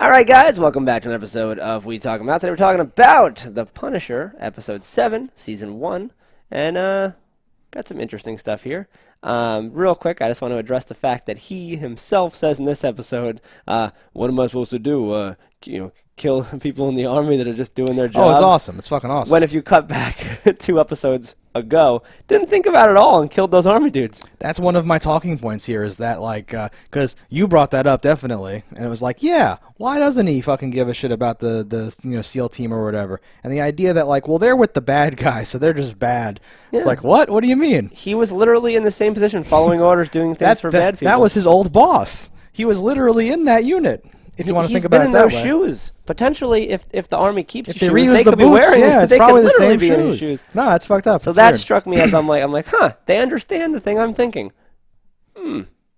All right, guys, welcome back to an episode of We Talking About. Today we're talking about The Punisher, Episode 7, Season 1, and got some interesting stuff here. Real quick, I just want to address the fact that he himself says in this episode, what am I supposed to do? Kill people in the army that are just doing their job? Oh, it's awesome. It's fucking awesome. When if you cut back 2 episodes ago, didn't think about it at all and killed those army dudes. That's one of my talking points here is that, like, because you brought that up, definitely, and it was like, yeah, why doesn't he fucking give a shit about the SEAL team or whatever? And the idea that, like, well, they're with the bad guys, so they're just bad. Yeah. It's like, what? What do you mean? He was literally in the same position, following orders, doing things for bad people. That was his old boss. He was literally in that unit. If you want to think about it that way. He's been in those shoes. Potentially, if the army keeps if shoes, they could be wearing. Yeah, it's they probably could the same be in his shoes. No, that's fucked up. So that struck me as I'm like, huh? They understand the thing I'm thinking.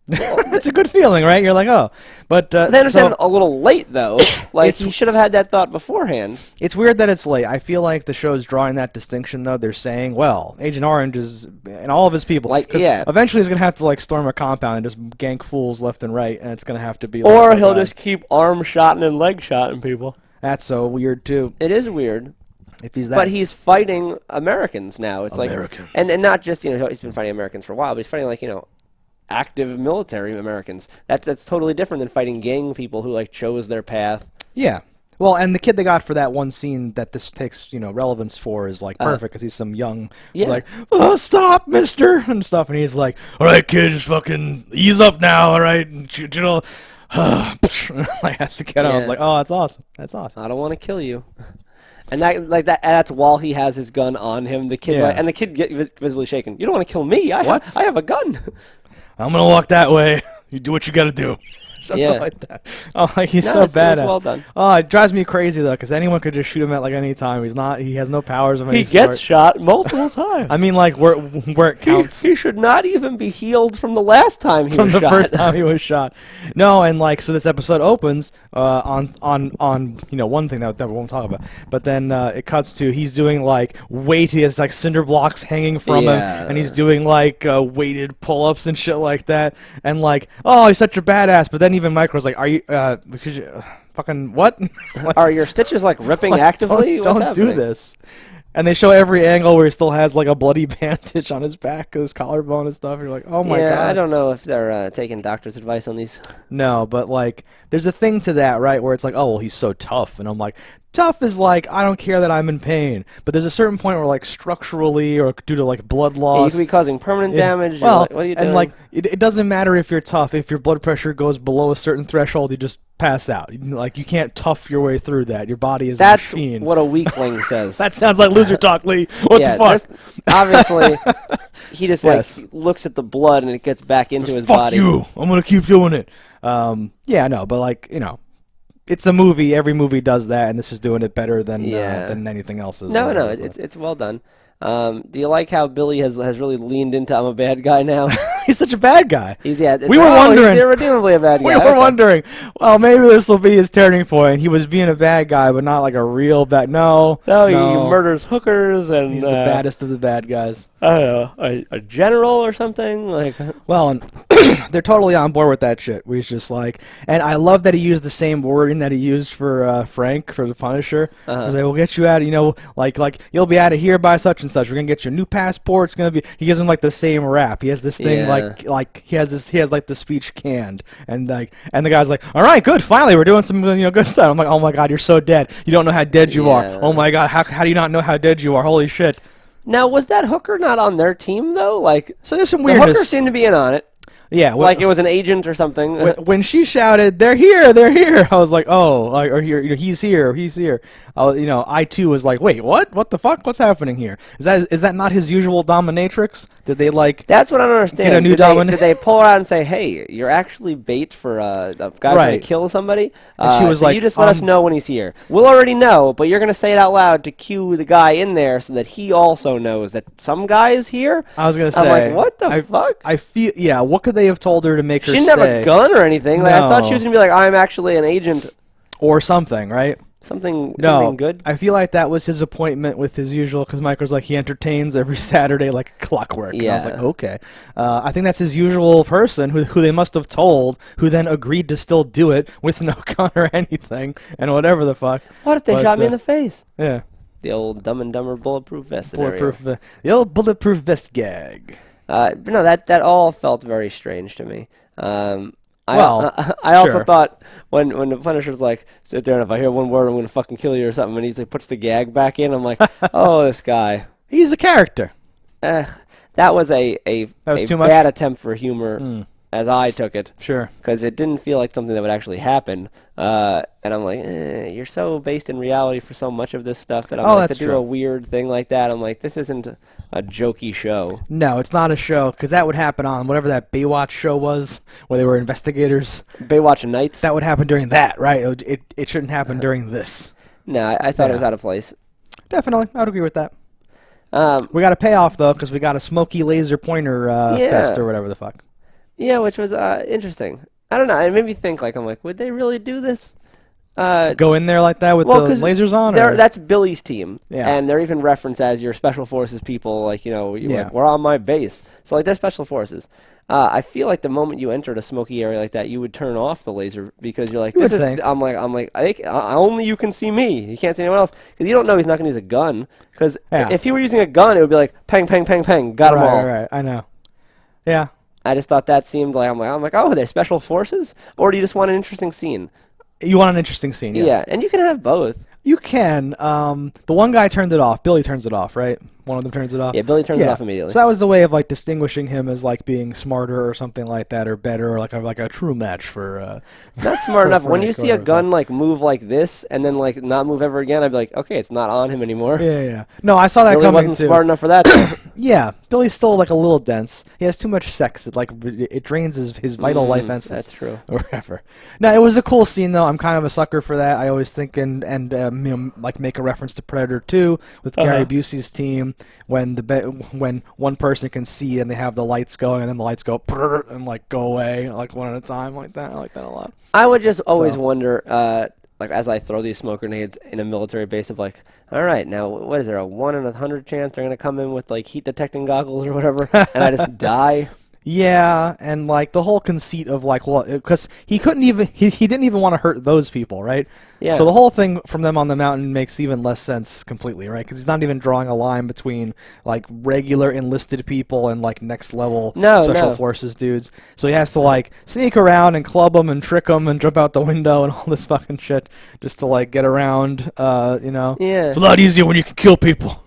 It's a good feeling, right? You're like, oh, but they understand a little late though. Like you should have had that thought beforehand. It's weird that it's late. I feel like the show's drawing that distinction though. They're saying, well, Agent Orange is and all of his people, eventually he's gonna have to like storm a compound and just gank fools left and right, and it's gonna have to be. Or he'll just keep arm shotting and leg shotting people. That's so weird too. It is weird. If he's that, but he's fighting Americans now. It's Americans. Like, and not just he's been fighting Americans for a while, but he's fighting active military Americans. That's totally different than fighting gang people who like chose their path. Yeah. Well, and the kid they got for that one scene that this takes relevance for is like perfect because he's some young. He's like, oh, stop, mister, and stuff, and he's like, all right, kid, just fucking ease up now, all right, like has to get out. I was like, oh, that's awesome. That's awesome. I don't want to kill you. And that's while he has his gun on him. The kid and the kid get visibly shaken. You don't want to kill me. I have a gun. I'm gonna walk that way. You do what you gotta do. Something like that. Oh, he's so badass. Well done. Oh, it drives me crazy though, because anyone could just shoot him at like any time. He has no powers of any sort. He gets shot multiple times. I mean, like where it counts. He should not even be healed from the last time he was shot. From the first time he was shot. No, and like so, this episode opens on one thing that we won't talk about, but then it cuts to he's doing like he has like cinder blocks hanging from him, and he's doing like weighted pull-ups and shit like that, and like, oh, he's such a badass, but then even Micro's like, are you, because you, fucking what? Are your stitches like ripping actively? Don't do this. And they show every angle where he still has like a bloody bandage on his back, his collarbone and stuff. You're like, oh my god. Yeah, I don't know if they're taking doctor's advice on these. No, but like, there's a thing to that, right? Where it's like, oh, well, he's so tough, and I'm like, tough is like, I don't care that I'm in pain. But there's a certain point where like structurally or due to like blood loss, you could be causing permanent damage. Well, what are you doing? And like, it doesn't matter if you're tough. If your blood pressure goes below a certain threshold, you just pass out. Like, you can't tough your way through that. Your body is a machine. That's what a weakling says. That sounds like loser talk, Lee. What the fuck? Obviously, he just looks at the blood and it gets back into his body. Fuck you! I'm gonna keep doing it. Yeah, no, but like it's a movie. Every movie does that, and this is doing it better than anything else. No, it's well done. Do you like how Billy has really leaned into I'm a bad guy now? He's such a bad guy. We were wondering. He's irredeemably a bad guy. We were wondering, well, maybe this will be his turning point. He was being a bad guy, but not like a real bad. No, he murders hookers, and he's the baddest of the bad guys. I don't know, a general or something like. Well, and they're totally on board with that shit. He's just like, and I love that he used the same wording that he used for Frank for the Punisher. He's like, we'll get you out. Like you'll be out of here by such and such. We're gonna get your new passport. It's gonna be. He gives him like the same rap. He has this thing like he has like the speech canned, and the guy's like, all right, good. Finally, we're doing some good stuff. I'm like, oh my god, you're so dead. You don't know how dead you are. Oh my god, how do you not know how dead you are? Holy shit. Now, was that hooker not on their team though? Like, so there's some weirdness. The hooker seemed to be in on it. Yeah, like it was an agent or something. When she shouted, "They're here! They're here!" I was like, "Oh, or here, he's here, he's here." I too was like, "Wait, what? What the fuck? What's happening here? Is that not his usual dominatrix? Did they like?" That's what I don't understand. Get a new did they pull her out and say, "Hey, you're actually bait for a guy trying to kill somebody"? And she was so like, "You just let us know when he's here. We'll already know, but you're gonna say it out loud to cue the guy in there so that he also knows that some guy is here." I was gonna say, I'm like, "What the fuck?" I feel, what could they have told her to make her? She didn't have a gun or anything. Like, I thought she was gonna be like, "I'm actually an agent," or something, right? Something No, good? I feel like that was his appointment with his usual, because Mike was like, he entertains every Saturday like clockwork. And I was like, okay. I think that's his usual person who they must have told, who then agreed to still do it with no gun or anything, and whatever the fuck. What if they shot me in the face? Yeah. The old Dumb and Dumber bulletproof vest scenario. The old bulletproof vest gag. But no, that all felt very strange to me. I Well, also sure. thought when the Punisher's like, sit there and if I hear one word, I'm going to fucking kill you or something, and he like, puts the gag back in, I'm like, oh, this guy. He's a character. That was a too much? bad attempt for humor, as I took it. Sure. Because it didn't feel like something that would actually happen. And I'm like, you're so based in reality for so much of this stuff that I'm like, that's to do true. a weird thing like that, I'm like, this isn't a jokey show. No, it's not a show, because that would happen on whatever that Baywatch show was, where they were investigators. Baywatch Nights? That would happen during that, right? It shouldn't happen during this. No, I thought it was out of place. Definitely, I would agree with that. We got a payoff, though, because we got a smoky laser pointer fest or whatever the fuck. Yeah, which was interesting. I don't know. It made me think, like, I'm like, would they really do this? Go in there like that with the lasers on? That's Billy's team. Yeah. And they're even referenced as your special forces people, like, like, we're on my base. So, like, they're special forces. I feel like the moment you entered a smoky area like that, you would turn off the laser because you're like, I'm like, only you can see me. You can't see anyone else because you don't know he's not going to use a gun. Because if he were using a gun, it would be like, pang, pang, pang, pang, got them all. Right, I know. Yeah. I just thought that seemed like, I'm like, oh, are they special forces? Or do you just want an interesting scene? You want an interesting scene, yes. Yeah, and you can have both. You can. The one guy turned it off. Billy turns it off, right? One of them turns it off. Yeah, Billy turns it off immediately. So that was the way of like distinguishing him as like being smarter or something like that, or better, or like a true match for. Not smart enough. When you see a gun like move like this and then like not move ever again, I'd be like, okay, it's not on him anymore. Yeah. No, I saw that Billy coming wasn't too. smart enough for that. Yeah, Billy's still like a little dense. He has too much sex. It drains his vital life essence. That's true. Or whatever. No, it was a cool scene though. I'm kind of a sucker for that. I always think and like make a reference to Predator 2 with Gary Busey's team when one person can see and they have the lights going and then the lights go brrr, and like go away like one at a time like that. I like that a lot. I would just always wonder, like as I throw these smoke grenades in a military base, of like, all right, now what is there, a 1 in 100 chance they're gonna come in with like heat detecting goggles or whatever, and I just die? Yeah, and like the whole conceit of like, well, because he didn't even want to hurt those people, right? Yeah. So the whole thing from them on the mountain makes even less sense completely, right? Because he's not even drawing a line between like regular enlisted people and like next level special forces dudes. So he has to like sneak around and club them and trick them and jump out the window and all this fucking shit just to like get around. Yeah. It's a lot easier when you can kill people.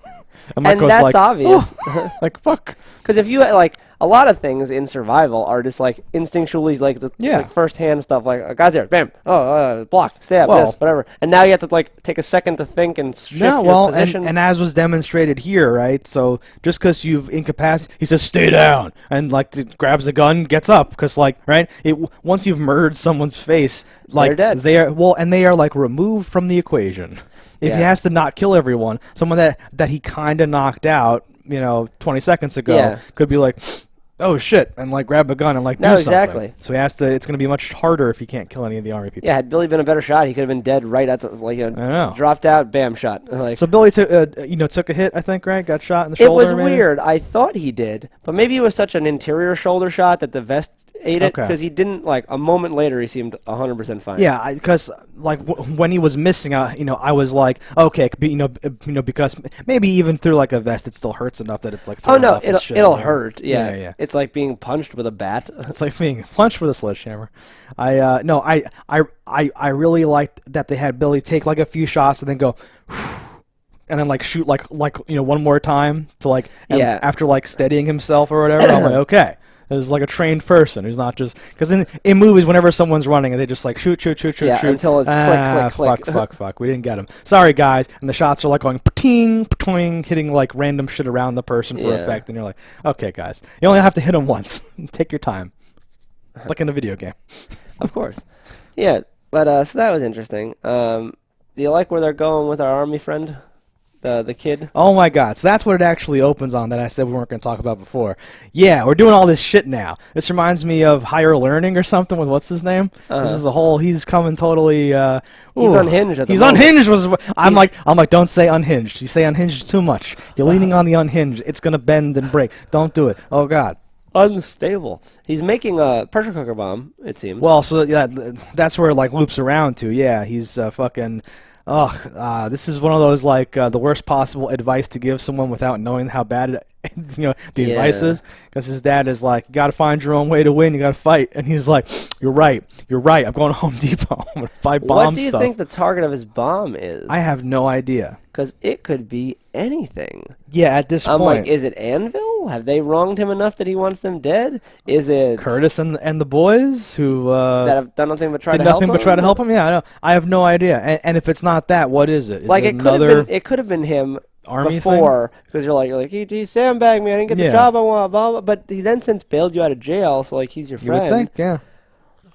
And that's like, obvious. Oh, like fuck. Because if you like a lot of things in survival are just like instinctually like like first-hand stuff, like a guy's there, bam, block, stab, this, whatever, and now you have to like take a second to think and shift your positions. And as was demonstrated here, right? So just because you've incapacitated, he says stay down, and like grabs a gun, gets up, because like once you've murdered someone's face, like they are like removed from the equation. If he has to not kill everyone, someone that he kind of knocked out, 20 seconds ago, could be like, oh shit, and like grab a gun and like do something. Exactly. So he has to. It's going to be much harder if he can't kill any of the army people. Yeah, had Billy been a better shot, he could have been dead right at the I know. Dropped out, bam, shot. Like, so Billy took a hit, I think, right? Got shot in the shoulder. It was weird. I thought he did, but maybe it was such an interior shoulder shot that the vest ate it, because he didn't, like, a moment later he seemed 100% fine. Yeah, because like when he was missing, I was like, okay, because maybe even through like a vest, it still hurts enough that it's like, it'll hurt. Yeah. It's like being punched with a bat. It's like being punched with a sledgehammer. I really liked that they had Billy take like a few shots and then go, and then like shoot like one more time to like after like steadying himself or whatever. I'm like, okay. As like a trained person who's not just, because in movies whenever someone's running and they just like shoot until it's click. Fuck, we didn't get him. Sorry guys, and the shots are like going pting pting, hitting like random shit around the person for effect, and you're like, okay guys, you only have to hit him once. Take your time, like in a video game. Of course, yeah. But so that was interesting. Do you like where they're going with our army friend? the kid. Oh my God! So that's what it actually opens on that I said we weren't going to talk about before. Yeah, we're doing all this shit now. This reminds me of Higher Learning or something with what's his name. This is a whole. He's coming totally. He's unhinged at the He's moment. unhinged. I'm like, don't say unhinged. You say unhinged too much. You're leaning on the unhinged. It's gonna bend and break. Don't do it. Oh God. Unstable. He's making a pressure cooker bomb, it seems. Well, so yeah, that's where it like loops around to. Yeah, he's fucking. This is one of those like the worst possible advice to give someone without knowing how bad the advice is. Because his dad is like, you got to find your own way to win. You got to fight, and he's like, you're right. I'm going to Home Depot. I'm going to buy bomb stuff. What do you think the target of his bomb is? I have no idea. Because it could be anything. Yeah, at this point. I'm like, is it Anvil? Have they wronged him enough that he wants them dead? Is it Curtis and the boys who that have done nothing but try to help him? Yeah, I know. I have no idea. And if it's not that, what is it? Is like it it could have been him army before, because you're like he sandbagged me. I didn't get the job I want. Blah, blah, but he then since bailed you out of jail, so like he's your friend. You would think, yeah.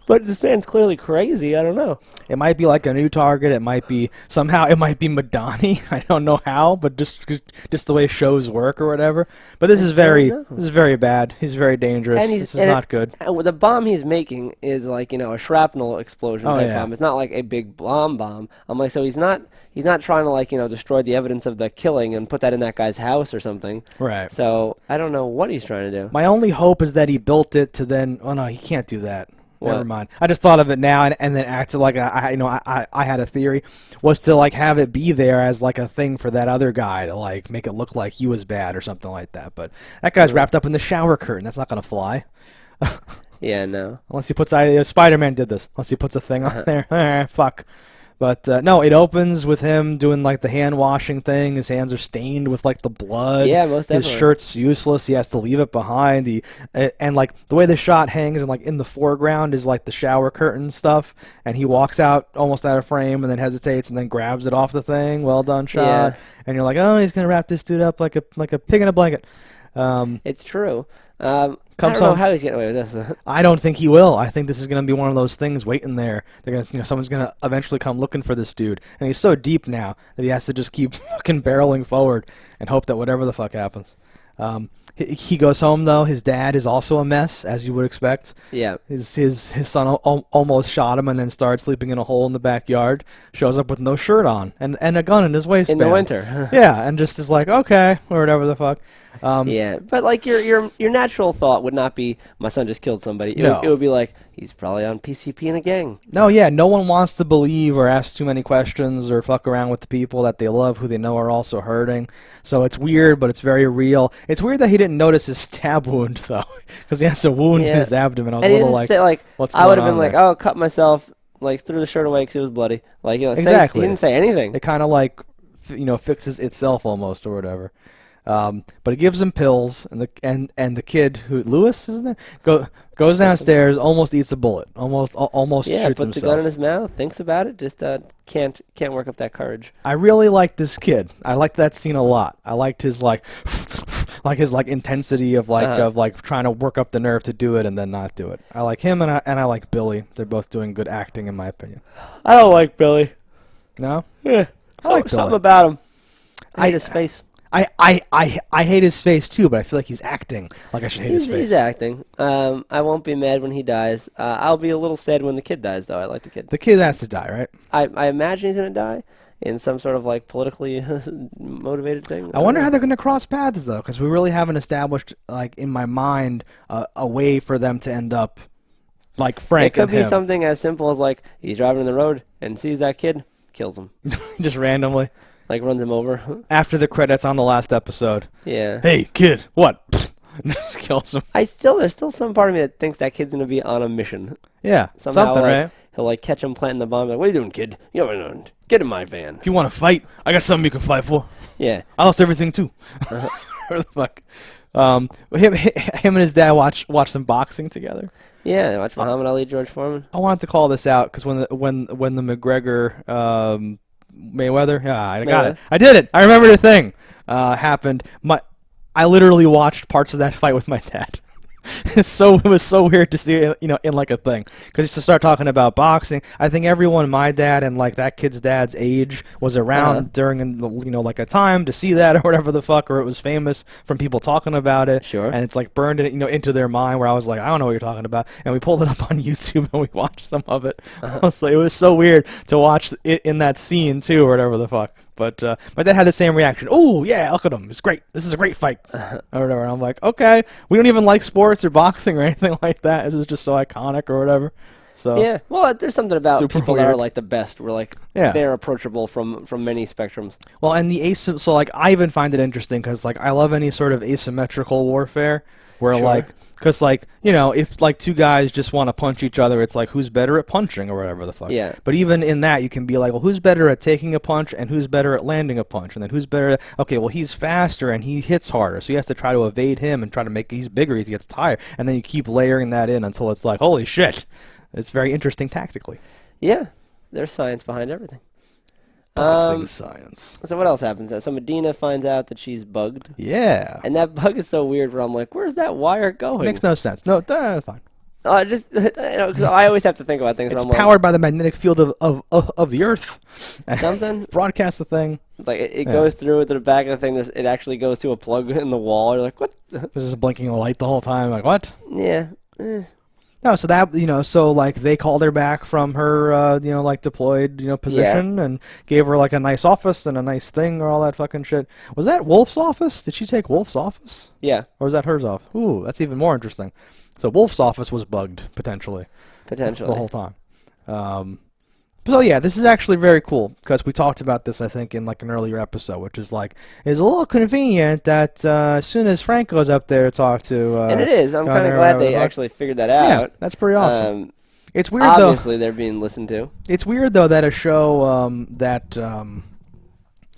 But this man's clearly crazy. I don't know. It might be like a new target. It might be Madani. I don't know how, but just the way shows work or whatever. But this is very bad. He's very dangerous. This is not good. The bomb he's making is like a shrapnel explosion type bomb. It's not like a big bomb. I'm like, so he's not trying to like destroy the evidence of the killing and put that in that guy's house or something. Right. So I don't know what he's trying to do. My only hope is that he built it to then. Oh no, he can't do that. What? Never mind. I just thought of it now and then acted like I had a theory was to like have it be there as like a thing for that other guy to like make it look like he was bad or something like that. But that guy's wrapped up in the shower curtain. That's not gonna fly. Yeah, no. Unless he puts Spider-Man did this. Unless he puts a thing on there. Fuck. But no, it opens with him doing like the hand washing thing. His hands are stained with like the blood. Yeah, most definitely. His shirt's useless. He has to leave it behind. And like the way the shot hangs and like in the foreground is like the shower curtain stuff. And he walks out almost out of frame and then hesitates and then grabs it off the thing. Well done shot. Yeah. And you're like, oh, he's gonna wrap this dude up like a pig in a blanket. It's true. I don't know how he's getting away with this. I don't think he will. I think this is going to be one of those things waiting there. They're going someone's going to eventually come looking for this dude, and he's so deep now that he has to just keep fucking barreling forward and hope that whatever the fuck happens. He goes home though. His dad is also a mess, as you would expect. Yeah. His son almost shot him, and then started sleeping in a hole in the backyard. Shows up with no shirt on and a gun in his waistband in the winter. Yeah, and just is like okay or whatever the fuck. Yeah, but like your natural thought would not be my son just killed somebody. It would be like he's probably on PCP in a gang. No, yeah, no one wants to believe or ask too many questions or fuck around with the people that they love who they know are also hurting. So it's weird, but it's very real. It's weird that he didn't notice his stab wound though, because he has a wound in his abdomen. I was a little like, what's going on? I would have been like, oh, cut myself. Like threw the shirt away because it was bloody. Like exactly. He didn't say anything. It kind of like fixes itself almost or whatever. But it gives him pills, and the kid who Lewis isn't there goes downstairs, almost eats a bullet, almost shoots himself. Puts the gun in his mouth, thinks about it, just can't work up that courage. I really like this kid. I liked that scene a lot. I liked his his intensity of trying to work up the nerve to do it and then not do it. I like him and I like Billy. They're both doing good acting in my opinion. I don't like Billy. No? Yeah. I like something Billy. about him. I hate his face. I hate his face too, but I feel like he's acting like I should hate his face. He's acting. I won't be mad when he dies. I'll be a little sad when the kid dies, though. I like the kid. The kid has to die, right? I imagine he's going to die in some sort of like politically motivated thing. I wonder how they're going to cross paths, though, because we really haven't established, like in my mind, a way for them to end up like Frank. It could be something as simple as like he's driving in the road and sees that kid, kills him. Just randomly. Like runs him over. After the credits on the last episode. Yeah. Hey, kid, what? Just kills him. There's still some part of me that thinks that kid's going to be on a mission. Yeah, somehow, something, right? He'll like catch him planting the bomb. Like, what are you doing, kid? Get in my van. If you want to fight, I got something you can fight for. Yeah. I lost everything too. Where the fuck? Him and his dad watch some boxing together. Yeah, they watch Muhammad Ali, George Foreman. I wanted to call this out because when the McGregor Mayweather, I got it. I did it. I remembered a thing happened. I literally watched parts of that fight with my dad. It was so weird to see it, in like a thing. Because to start talking about boxing, I think everyone my dad and like that kid's dad's age was around during like a time to see that or whatever the fuck, or it was famous from people talking about it. Sure. And it's like burned it, into their mind. Where I was like, I don't know what you're talking about, and we pulled it up on YouTube and we watched some of it. I was like, it was so weird to watch it in that scene too, or whatever the fuck. But my dad had the same reaction. Oh, yeah, look at him. It's great. This is a great fight. Or whatever. And I'm like, okay. We don't even like sports or boxing or anything like that. This is just so iconic or whatever. So yeah. Well, there's something about people that weird. are like the best. We're like, they're approachable from many spectrums. Well, and so like I even find it interesting because like I love any sort of asymmetrical warfare where like, because like, if like two guys just want to punch each other, it's like who's better at punching or whatever the fuck. Yeah. But even in that, you can be like, well, who's better at taking a punch and who's better at landing a punch, and then who's better at, okay, well, he's faster and he hits harder, so he has to try to evade him and try to make, he's bigger, he gets tired, and then you keep layering that in until it's like, holy shit. It's very interesting tactically. Yeah. There's science behind everything. Boxing science. So what else happens? So Medina finds out that she's bugged. Yeah. And that bug is so weird where I'm like, where's that wire going? Makes no sense. No, fine. Just, 'cause I always have to think about things. It's where I'm powered by the magnetic field of the Earth. Something? Broadcast the thing. It's like it goes through to the back of the thing. It actually goes to a plug in the wall. You're like, what? There's just blinking a light the whole time. Like, what? Yeah. No, so that, so like they called her back from her, like deployed, position and gave her like a nice office and a nice thing or all that fucking shit. Was that Wolf's office? Did she take Wolf's office? Yeah. Or was that hers off? Ooh, that's even more interesting. So Wolf's office was bugged, potentially. Potentially. The whole time. So yeah, this is actually very cool because we talked about this, I think, in like an earlier episode, which is like, it's a little convenient that as soon as Frank goes up there to talk to... and it is. I'm kind of glad they actually figured that out. Yeah, that's pretty awesome. It's weird, though. Obviously, they're being listened to. It's weird, though, that a show that...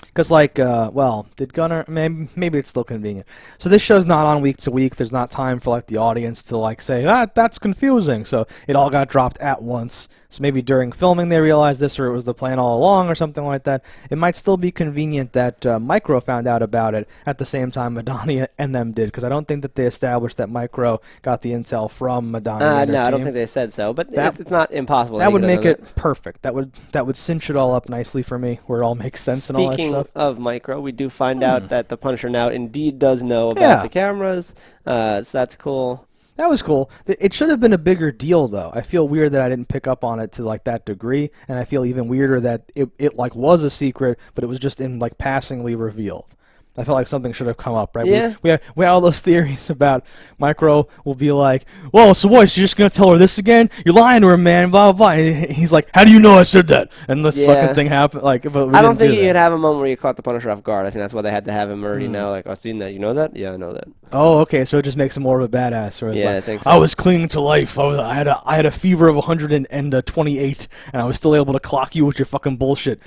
Because, like, did Gunnar... Maybe it's still convenient. So this show's not on week to week. There's not time for, like, the audience to, like, say, that's confusing. So it all got dropped at once. So maybe during filming they realized this, or it was the plan all along, or something like that. It might still be convenient that Micro found out about it at the same time Madani and them did, because I don't think that they established that Micro got the intel from Madani. No, I don't think they said so, but it's not impossible. That would make it perfect. That would cinch it all up nicely for me, where it all makes sense and all that stuff. Speaking of Micro, we do find out that the Punisher now indeed does know about the cameras, so that's cool. That was cool. It should have been a bigger deal, though. I feel weird that I didn't pick up on it to like that degree, and I feel even weirder that it like was a secret, but it was just in like passingly revealed. I felt like something should have come up, right? Yeah. We had all those theories about Micro will be like, whoa, so what, so you're just going to tell her this again? You're lying to her, man, blah, blah, blah. And he's like, how do you know I said that? And this fucking thing happened. Like, but we I don't think you could have a moment where you caught the Punisher off guard. I think that's why they had to have him already know, like, I've seen that. You know that? Yeah, I know that. Oh, okay, so it just makes him more of a badass. Or Yeah, like, I think so. I was clinging to life. I had a fever of 128, and I was still able to clock you with your fucking bullshit.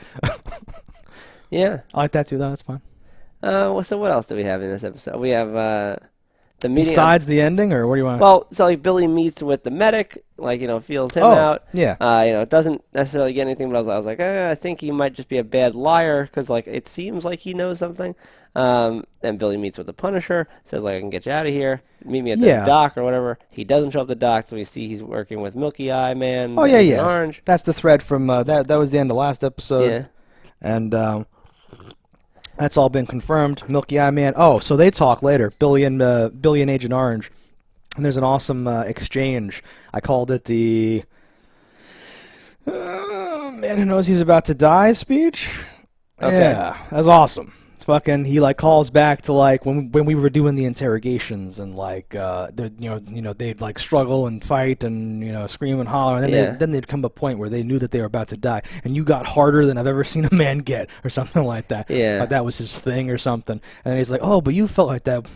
Yeah. I like that, too, though. That's fine. So what else do we have in this episode? We have the meeting. Besides the ending, or what do you want? Well, so like Billy meets with the medic, like feels him out. Yeah. Doesn't necessarily get anything, but I was like, I think he might just be a bad liar because like it seems like he knows something. Then Billy meets with the Punisher, says like I can get you out of here. Meet me at this dock or whatever. He doesn't show up at the dock, so we see he's working with Milky Eye Man. Oh yeah. Orange. That's the thread from that. That was the end of last episode. Yeah. And that's all been confirmed. Milky Eye Man. Oh, so they talk later. Billy and Agent Orange. And there's an awesome exchange. I called it the man who knows he's about to die speech. Okay. Yeah, that's awesome. Fucking, he like calls back to like when we were doing the interrogations and like they'd like struggle and fight and scream and holler, and then they'd come to a point where they knew that they were about to die, and you got harder than I've ever seen a man get, or something like that. Yeah, like that was his thing or something. And he's like, oh, but you felt like that,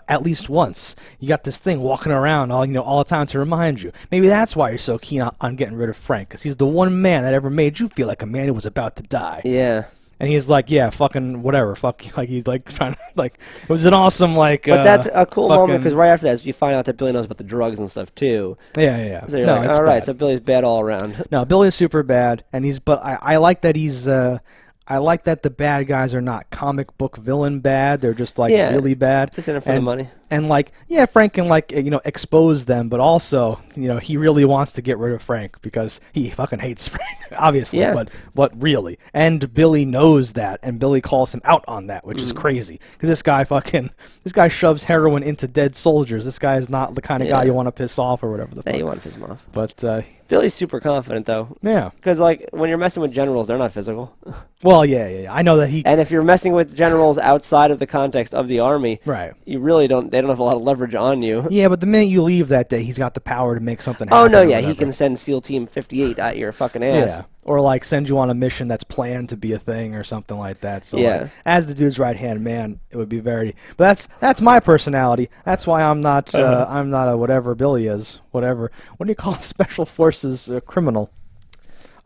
at least once. You got this thing walking around all the time to remind you. Maybe that's why you're so keen on getting rid of Frank, because he's the one man that ever made you feel like a man who was about to die. Yeah. And he's like, yeah, fucking whatever, fuck you. Like, he's like trying to, like, it was an awesome, like, but that's a cool moment, because right after that, you find out that Billy knows about the drugs and stuff, too. Yeah. So you're like, all right, so Billy's bad all around. No, Billy's super bad, and but I like that he's, I like that the bad guys are not comic book villain bad, they're just, like, really bad. Just in it for the money. And like, yeah, Frank can like expose them, but also he really wants to get rid of Frank because he fucking hates Frank, obviously. Yeah. But really, and Billy knows that, and Billy calls him out on that, which is crazy because this guy shoves heroin into dead soldiers. This guy is not the kind of guy you want to piss off or whatever the fuck. Yeah, you want to piss him off. But Billy's super confident though. yeah, Because like when you're messing with generals, they're not physical. well, yeah, I know that he. And if you're messing with generals outside of the context of the army, Right. you really don't. They don't have a lot of leverage on you. Yeah, but the minute you leave that day, he's got the power to make something Oh happen. no, or yeah, he whatever. can send SEAL Team 58 at your fucking ass. Yeah, or like send you on a mission that's planned to be a thing or something like that. So Yeah. like, as the dude's right hand man, it would be very. But that's my personality. That's why I'm not a whatever Billy is. Whatever. What do you call a special forces criminal?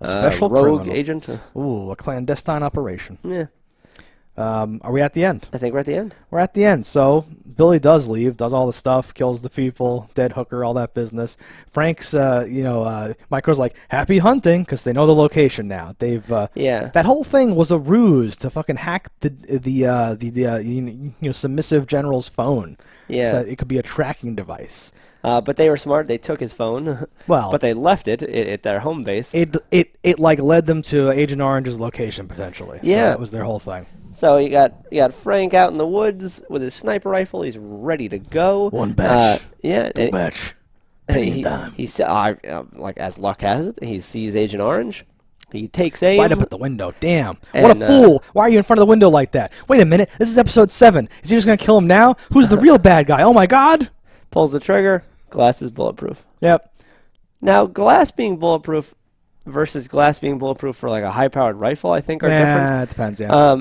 A special rogue criminal. agent. Ooh, a clandestine operation. Yeah, Are we at the end? I think we're at the end. We're at the end. So Billy does leave, does all the stuff, kills the people, dead hooker, all that business. Frank's, Micro's like, happy hunting, because they know the location now. They've, Yeah. that whole thing was a ruse to fucking hack the submissive general's phone. Yeah. So that it could be a tracking device. But they were smart. They took his phone. Well, but they left it at their home base. It like led them to Agent Orange's location potentially. So Yeah. that was their whole thing. So you got Frank out in the woods with his sniper rifle. He's ready to go. One batch. Yeah. Two batch. And Penny dime. like as luck has it, he sees Agent Orange. He takes aim. Right up at the window. Damn. And, What a fool. Why are you in front of the window like that? Wait a minute. This is episode 7. Is he just going to kill him now? Who's the real bad guy? Oh, my God. Pulls the trigger. Glass is bulletproof. Yep. Now, glass being bulletproof versus glass being bulletproof for like a high-powered rifle, I think, are different. It depends, yeah.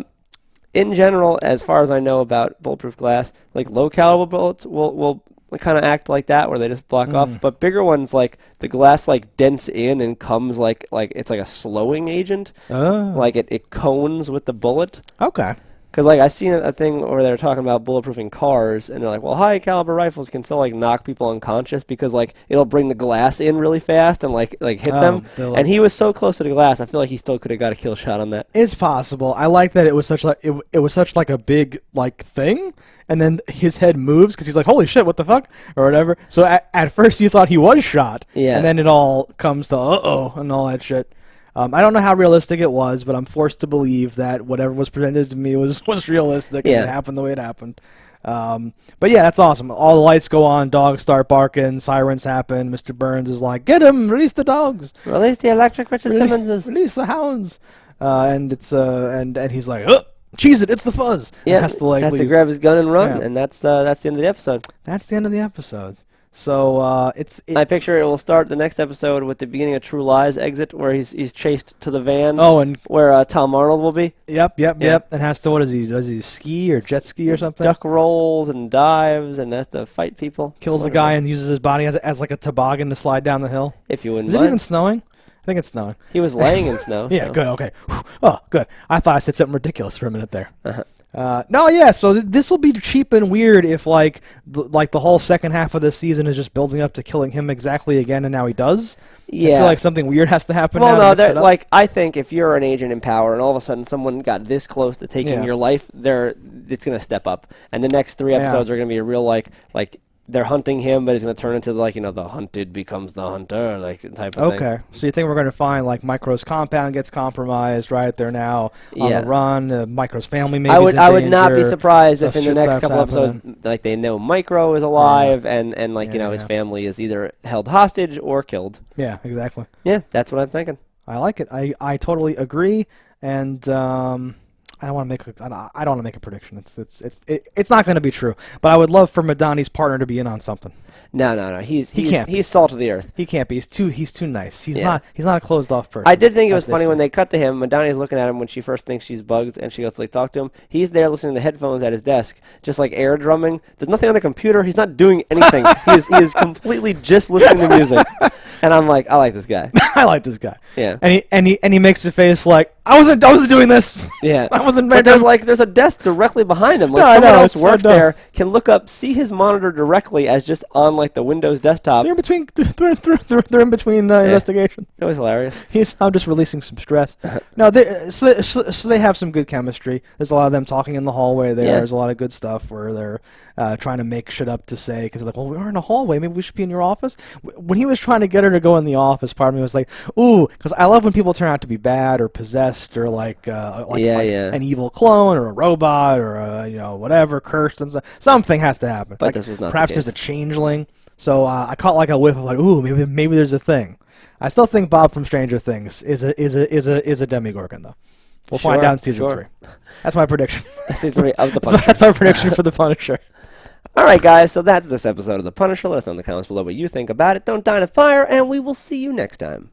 In general, as far as I know about bulletproof glass, like low-caliber bullets will kind of act like that, where they just block off. But bigger ones, like the glass, like dents in and comes like it's like a slowing agent. Oh. Like it cones with the bullet. Okay. Because like I seen a thing where they were talking about bulletproofing cars, and they're like, well, high caliber rifles can still like knock people unconscious because like it'll bring the glass in really fast and like hit them. Like, and he was so close to the glass, I feel like he still could have got a kill shot on that. it's possible. I like that it was such like it was such like a big like thing, and then his head moves because he's like, holy shit, what the fuck, or whatever. So at first you thought he was shot, Yeah. and then it all comes to and all that shit. I don't know how realistic it was, but I'm forced to believe that whatever was presented to me was realistic, and Yeah. it happened the way it happened. But yeah, that's awesome. All the lights go on, dogs start barking, sirens happen. Mr. Burns is like, get him, release the dogs. Release the electric Richard Simmons is. Release the hounds. And it's and he's like, cheese it, it's the fuzz. Yeah, has to like has to leave. grab his gun and run, Yeah. and that's the end of the episode. That's the end of the episode. So I picture it will start the next episode with the beginning of True Lies exit, where he's chased to the van. Oh, and where Tom Arnold will be. yep. Yeah. And has to does he ski or jet ski or something? Duck rolls and dives and has to fight people. Kills the guy and uses his body as like a toboggan to slide down the hill. If you wouldn't Is it mind. even snowing? I think it's snowing. He was laying in snow. Yeah, so. good. Okay. Oh, good. I thought I said something ridiculous for a minute there. Uh-huh. No, yeah. So this will be cheap and weird if like the whole second half of this season is just building up to killing him exactly again, and now he does. Yeah. I feel like something weird has to happen. Well, now to no, mix it up. like I think if you're an agent in power and all of a sudden someone got this close to taking your life, it's gonna step up, and the next 3 episodes are gonna be a real like they're hunting him, but it's gonna turn into like the hunted becomes the hunter like type of thing. Okay, so you think we're going to find like Micro's compound gets compromised, right? They're now on the run. Micro's family maybe. I would not be surprised if in the shit next stuff's couple episodes, happening. like they know Micro is alive and like his family is either held hostage or killed. Yeah, exactly. Yeah, that's what I'm thinking. I like it. I totally agree, and I don't want to make a prediction. It's not going to be true. But I would love for Madani's partner to be in on something. No. He's can't he's salt of the earth. He can't be. He's too nice. He's not a closed off person. I did think it was as they funny when say. they cut to him. Madani's looking at him when she first thinks she's bugged, and she goes to like talk to him. He's there listening to headphones at his desk, just like air drumming. There's nothing on the computer. He's not doing anything. he is completely just listening to music. And I'm like, I like this guy. I like this guy. Yeah. And he makes a face like, I wasn't doing this. Yeah. I wasn't. But there's a desk directly behind him. Like No, I someone know, else it's so works dumb. there, can look up, see his monitor directly as just on like the Windows desktop. They're in between. They're in between investigation. It was hilarious. I'm just releasing some stress. No, so they have some good chemistry. There's a lot of them talking in the hallway there. Yeah. There's a lot of good stuff where they're trying to make shit up to say, because they're like, well, we are in a hallway. Maybe we should be in your office. When he was trying to get her to go in the office, part of me was like, ooh, because I love when people turn out to be bad or possessed or like an evil clone or a robot or whatever, cursed and stuff. Something has to happen. But like, this was not perhaps the case. there's a changeling. So I caught like a whiff of like, ooh, maybe there's a thing. I still think Bob from Stranger Things is a Demogorgon though. We'll find out in season 3. That's my prediction. Season 3 of The Punisher. That's my prediction for The Punisher. All right, guys, so that's this episode of The Punisher. Let us know in the comments below what you think about it. Don't die in a fire, and we will see you next time.